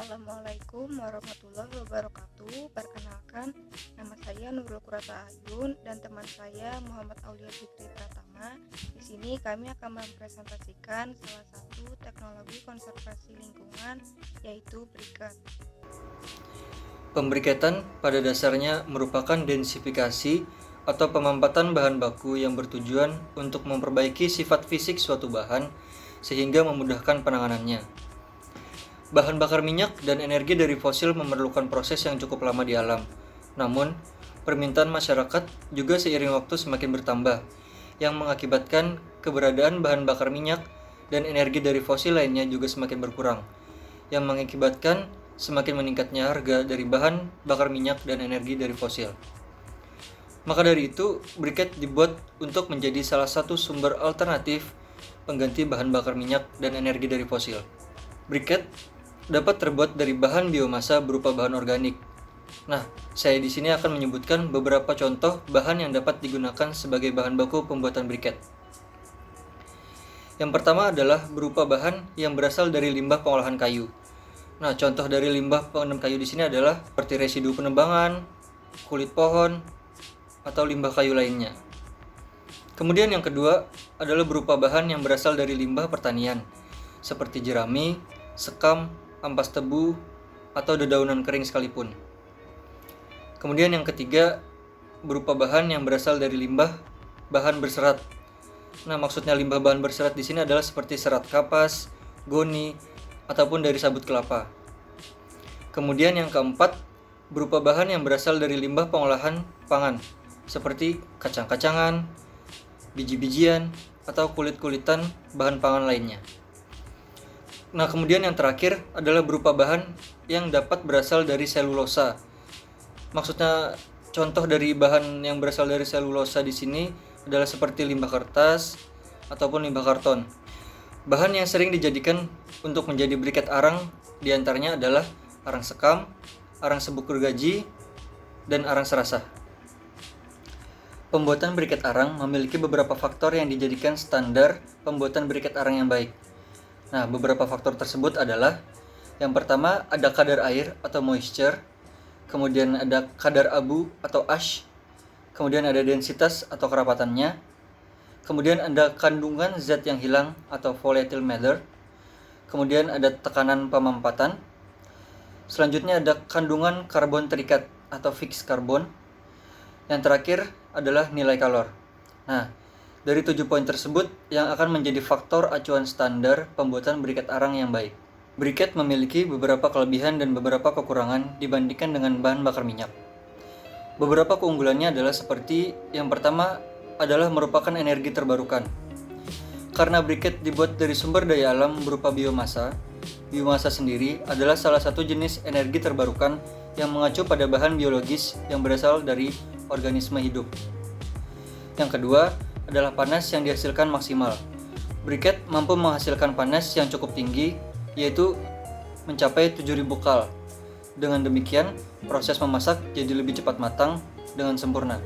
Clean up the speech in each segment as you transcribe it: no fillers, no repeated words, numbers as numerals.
Assalamualaikum warahmatullahi wabarakatuh. Perkenalkan, nama saya Nurul Qurrata Ayun dan teman saya Muhammad Aulia Fikri Pratama. Di sini kami akan mempresentasikan salah satu teknologi konservasi lingkungan, yaitu briket. Pembriketan pada dasarnya merupakan densifikasi atau pemampatan bahan baku yang bertujuan untuk memperbaiki sifat fisik suatu bahan sehingga memudahkan penanganannya. Bahan bakar minyak dan energi dari fosil memerlukan proses yang cukup lama di alam. Namun, permintaan masyarakat juga seiring waktu semakin bertambah, yang mengakibatkan keberadaan bahan bakar minyak dan energi dari fosil lainnya juga semakin berkurang, yang mengakibatkan semakin meningkatnya harga dari bahan bakar minyak dan energi dari fosil. Maka dari itu, briket dibuat untuk menjadi salah satu sumber alternatif pengganti bahan bakar minyak dan energi dari fosil. Briket dapat terbuat dari bahan biomasa berupa bahan organik. Nah, saya di sini akan menyebutkan beberapa contoh bahan yang dapat digunakan sebagai bahan baku pembuatan briket. Yang pertama adalah berupa bahan yang berasal dari limbah pengolahan kayu. Nah, contoh dari limbah pengendam kayu di sini adalah seperti residu penebangan, kulit pohon, atau limbah kayu lainnya. Kemudian yang kedua adalah berupa bahan yang berasal dari limbah pertanian, seperti jerami, sekam, ampas tebu, atau dedaunan kering sekalipun. Kemudian yang ketiga berupa bahan yang berasal dari limbah bahan berserat. Nah, maksudnya limbah bahan berserat di sini adalah seperti serat kapas, goni, ataupun dari sabut kelapa. Kemudian yang keempat berupa bahan yang berasal dari limbah pengolahan pangan, seperti kacang-kacangan, biji-bijian, atau kulit-kulitan bahan pangan lainnya. Nah, kemudian yang terakhir adalah berupa bahan yang dapat berasal dari selulosa. Maksudnya contoh dari bahan yang berasal dari selulosa di sini adalah seperti limbah kertas ataupun limbah karton. Bahan yang sering dijadikan untuk menjadi briket arang diantaranya adalah arang sekam, arang sebuk gergaji, dan arang serasa. Pembuatan briket arang memiliki beberapa faktor yang dijadikan standar pembuatan briket arang yang baik. Nah, beberapa faktor tersebut adalah yang pertama ada kadar air atau moisture, kemudian ada kadar abu atau ash, kemudian ada densitas atau kerapatannya, kemudian ada kandungan zat yang hilang atau volatile matter, kemudian ada tekanan pemampatan, selanjutnya ada kandungan karbon terikat atau fixed carbon, yang terakhir adalah nilai kalor. Nah, dari 7 poin tersebut yang akan menjadi faktor acuan standar pembuatan briket arang yang baik. Briket memiliki beberapa kelebihan dan beberapa kekurangan dibandingkan dengan bahan bakar minyak. Beberapa keunggulannya adalah seperti yang pertama adalah merupakan energi terbarukan. Karena briket dibuat dari sumber daya alam berupa biomasa, biomasa sendiri adalah salah satu jenis energi terbarukan yang mengacu pada bahan biologis yang berasal dari organisme hidup. Yang kedua adalah panas yang dihasilkan maksimal. Briket mampu menghasilkan panas yang cukup tinggi, yaitu mencapai 7000 kal. Dengan demikian, proses memasak jadi lebih cepat matang dengan sempurna.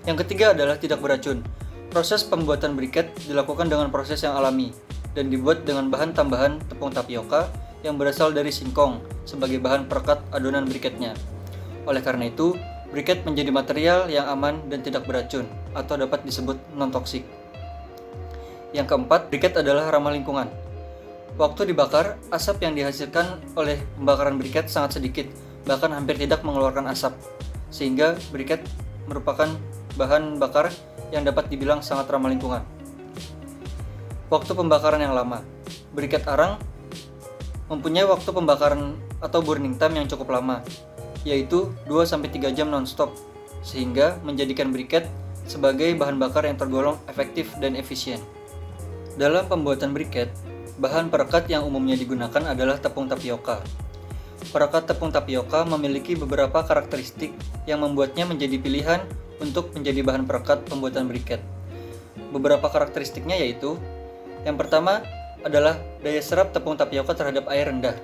Yang ketiga adalah tidak beracun. Proses pembuatan briket dilakukan dengan proses yang alami dan dibuat dengan bahan tambahan tepung tapioka yang berasal dari singkong sebagai bahan perekat adonan briketnya. Oleh karena itu, briket menjadi material yang aman dan tidak beracun atau dapat disebut non-toksik. Yang keempat, briket adalah ramah lingkungan. Waktu dibakar, asap yang dihasilkan oleh pembakaran briket sangat sedikit, bahkan hampir tidak mengeluarkan asap, sehingga briket merupakan bahan bakar yang dapat dibilang sangat ramah lingkungan. Waktu pembakaran yang lama. Briket arang mempunyai waktu pembakaran atau burning time yang cukup lama, yaitu 2-3 jam non-stop, sehingga menjadikan briket sebagai bahan bakar yang tergolong efektif dan efisien. Dalam pembuatan briket, bahan perekat yang umumnya digunakan adalah tepung tapioka. Perekat tepung tapioka memiliki beberapa karakteristik yang membuatnya menjadi pilihan untuk menjadi bahan perekat pembuatan briket. Beberapa karakteristiknya yaitu, yang pertama adalah daya serap tepung tapioka terhadap air rendah.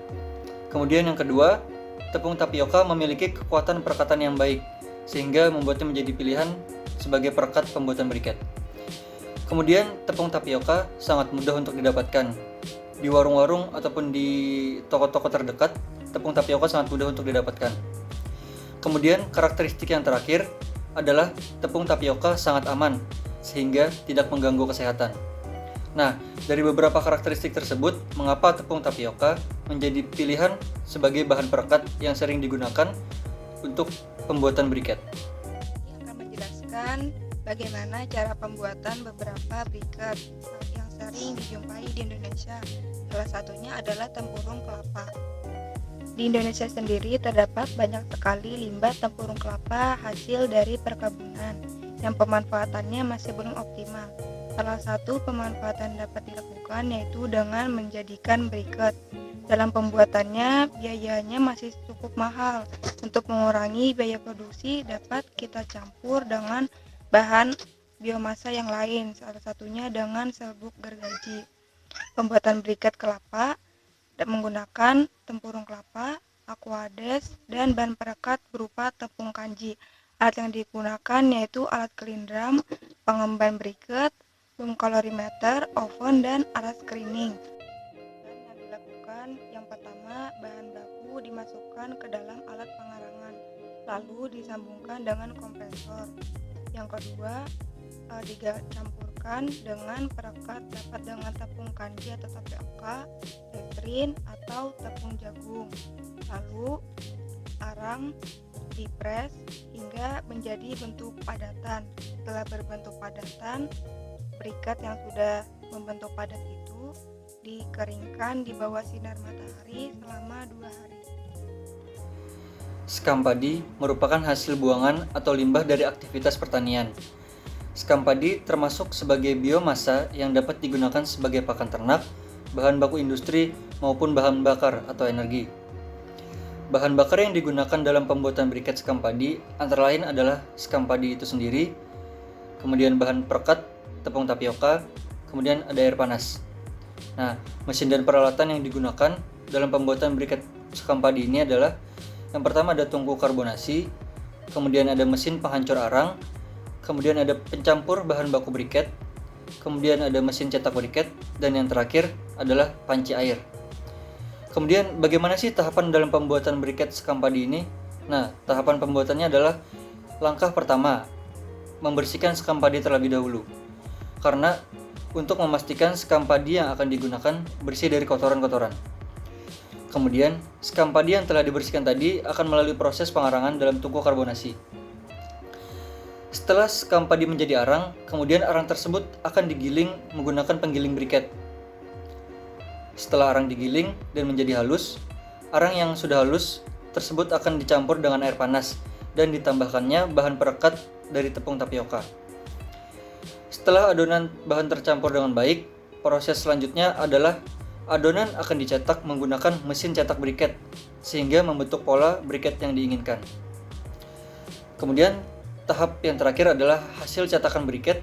Kemudian yang kedua, tepung tapioka memiliki kekuatan perekatan yang baik, sehingga membuatnya menjadi pilihan sebagai perekat pembuatan briket. Kemudian, tepung tapioka sangat mudah untuk didapatkan. Di warung-warung ataupun di toko-toko terdekat, tepung tapioka sangat mudah untuk didapatkan. Kemudian karakteristik yang terakhir adalah tepung tapioka sangat aman sehingga tidak mengganggu kesehatan. Nah, dari beberapa karakteristik tersebut, mengapa tepung tapioka menjadi pilihan sebagai bahan perekat yang sering digunakan untuk pembuatan briket? Ini akan menjelaskan bagaimana cara pembuatan beberapa briket yang sering dijumpai di Indonesia. Salah satunya adalah tempurung kelapa. Di Indonesia sendiri terdapat banyak sekali limbah tempurung kelapa hasil dari perkebunan yang pemanfaatannya masih belum optimal. Salah satu pemanfaatan dapat dilakukan yaitu dengan menjadikan briket. Dalam pembuatannya, biayanya masih cukup mahal. Untuk mengurangi biaya produksi, dapat kita campur dengan bahan biomasa yang lain, salah satunya dengan serbuk gergaji. Pembuatan briket kelapa menggunakan tempurung kelapa, aquades, dan bahan perekat berupa tepung kanji. Alat yang digunakan yaitu alat kelindram, pengemban briket, kalorimeter, oven, dan alat screening. Dan yang dilakukan yang pertama, bahan baku dimasukkan ke dalam alat pengarangan, lalu disambungkan dengan kompresor. Yang kedua, dicampurkan dengan perekat dapat dengan tepung kanji atau tapioka, letrin, atau tepung jagung. Lalu arang dipres hingga menjadi bentuk padatan. Setelah berbentuk padatan, briket yang sudah membentuk padat itu dikeringkan di bawah sinar matahari selama 2 hari. Sekam padi merupakan hasil buangan atau limbah dari aktivitas pertanian. Sekam padi termasuk sebagai biomasa yang dapat digunakan sebagai pakan ternak, bahan baku industri, maupun bahan bakar atau energi. Bahan bakar yang digunakan dalam pembuatan briket sekam padi antara lain adalah sekam padi itu sendiri, kemudian bahan perekat, tepung tapioka, kemudian ada air panas. Nah, mesin dan peralatan yang digunakan dalam pembuatan briket sekam padi ini adalah yang pertama ada tungku karbonasi, kemudian ada mesin penghancur arang, kemudian ada pencampur bahan baku briket, kemudian ada mesin cetak briket, dan yang terakhir adalah panci air. Kemudian bagaimana sih tahapan dalam pembuatan briket sekam padi ini? Nah, tahapan pembuatannya adalah langkah pertama, membersihkan sekam padi terlebih dahulu. Karena untuk memastikan sekam padi yang akan digunakan bersih dari kotoran-kotoran. Kemudian, sekam padi yang telah dibersihkan tadi akan melalui proses pengarangan dalam tungku karbonasi. Setelah sekam padi menjadi arang, kemudian arang tersebut akan digiling menggunakan penggiling briket. Setelah arang digiling dan menjadi halus, arang yang sudah halus tersebut akan dicampur dengan air panas dan ditambahkannya bahan perekat dari tepung tapioka. Setelah adonan bahan tercampur dengan baik, proses selanjutnya adalah adonan akan dicetak menggunakan mesin cetak briket sehingga membentuk pola briket yang diinginkan. Kemudian, tahap yang terakhir adalah hasil cetakan briket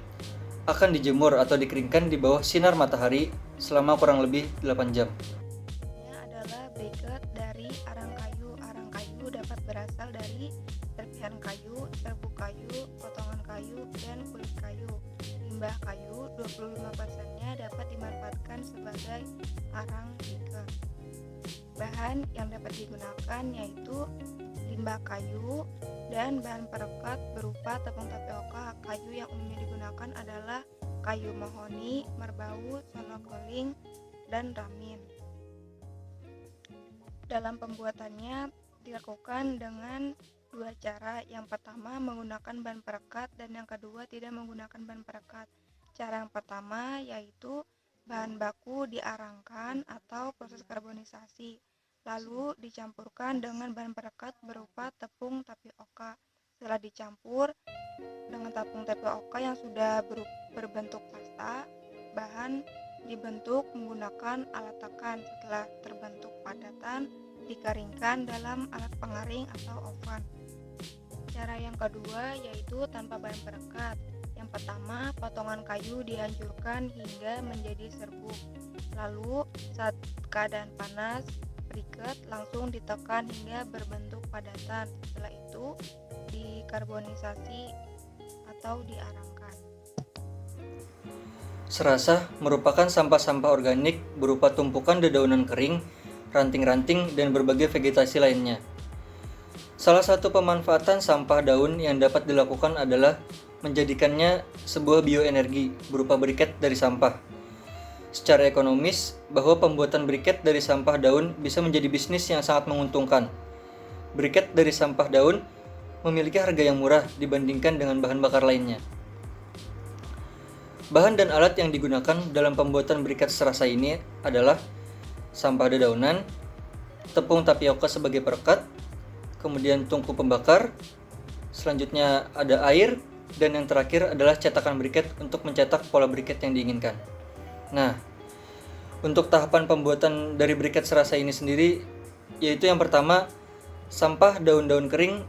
akan dijemur atau dikeringkan di bawah sinar matahari selama kurang lebih 8 jam. Ini adalah briket dari arang kayu. Arang kayu dapat berasal dari serpihan kayu, serbuk kayu, potongan kayu, dan kulit kayu. Limbah kayu 25%-nya dapat dimanfaatkan sebagai arang briket. Bahan yang dapat digunakan yaitu limbah kayu dan bahan perekat berupa tepung tapioka. Kayu yang umumnya digunakan adalah kayu mahoni, merbau, sono keling, dan ramin. Dalam pembuatannya dilakukan dengan 2 cara. Yang pertama menggunakan bahan perekat dan yang kedua tidak menggunakan bahan perekat. Cara yang pertama yaitu bahan baku diarangkan atau proses karbonisasi, lalu dicampurkan dengan bahan perekat berupa tepung tapioka. Setelah dicampur dengan tepung tapioka yang sudah berbentuk pasta, bahan dibentuk menggunakan alat tekan. Setelah terbentuk padatan, dikeringkan dalam alat pengaring atau oven. Cara yang kedua yaitu tanpa bahan perekat. Yang pertama, potongan kayu dihancurkan hingga menjadi serbuk. Lalu, saat keadaan panas, briket langsung ditekan hingga berbentuk padatan. Setelah itu, dikarbonisasi atau diarangkan. Serasah merupakan sampah-sampah organik berupa tumpukan dedaunan kering, ranting-ranting, dan berbagai vegetasi lainnya. Salah satu pemanfaatan sampah daun yang dapat dilakukan adalah menjadikannya sebuah bioenergi berupa briket dari sampah. Secara ekonomis, bahwa pembuatan briket dari sampah daun bisa menjadi bisnis yang sangat menguntungkan. Briket dari sampah daun memiliki harga yang murah dibandingkan dengan bahan bakar lainnya. Bahan dan alat yang digunakan dalam pembuatan briket serasa ini adalah sampah dedaunan, tepung tapioka sebagai perekat, kemudian tungku pembakar, selanjutnya ada air, dan yang terakhir adalah cetakan briket untuk mencetak pola briket yang diinginkan. Nah, untuk tahapan pembuatan dari briket serasa ini sendiri, yaitu yang pertama, sampah daun-daun kering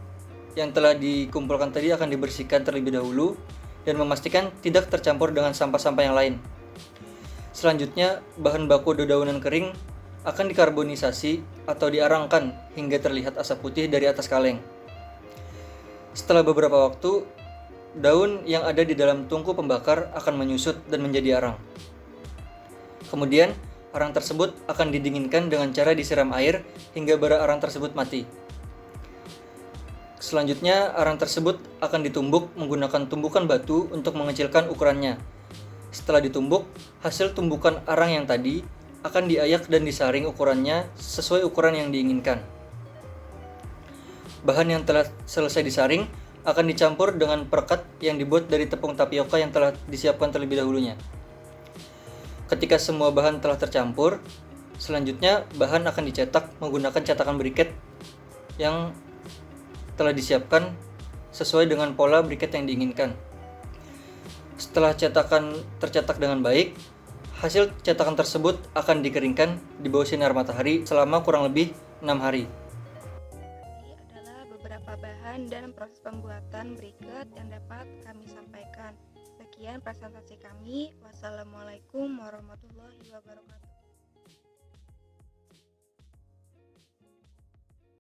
yang telah dikumpulkan tadi akan dibersihkan terlebih dahulu dan memastikan tidak tercampur dengan sampah-sampah yang lain. Selanjutnya, bahan baku dedaunan kering akan dikarbonisasi atau diarangkan hingga terlihat asap putih dari atas kaleng. Setelah beberapa waktu, daun yang ada di dalam tungku pembakar akan menyusut dan menjadi arang. Kemudian, arang tersebut akan didinginkan dengan cara disiram air hingga bara arang tersebut mati. Selanjutnya, arang tersebut akan ditumbuk menggunakan tumbukan batu untuk mengecilkan ukurannya. Setelah ditumbuk, hasil tumbukan arang yang tadi akan diayak dan disaring ukurannya sesuai ukuran yang diinginkan. Bahan yang telah selesai disaring akan dicampur dengan perekat yang dibuat dari tepung tapioka yang telah disiapkan terlebih dahulunya. Ketika semua bahan telah tercampur, selanjutnya bahan akan dicetak menggunakan cetakan briket yang telah disiapkan sesuai dengan pola briket yang diinginkan. Setelah cetakan tercetak dengan baik, hasil cetakan tersebut akan dikeringkan di bawah sinar matahari selama kurang lebih 6 hari. Ini adalah beberapa bahan dan proses pembuatan briket yang dapat kami sampaikan. Sekian presentasi kami. Wassalamualaikum warahmatullahi wabarakatuh.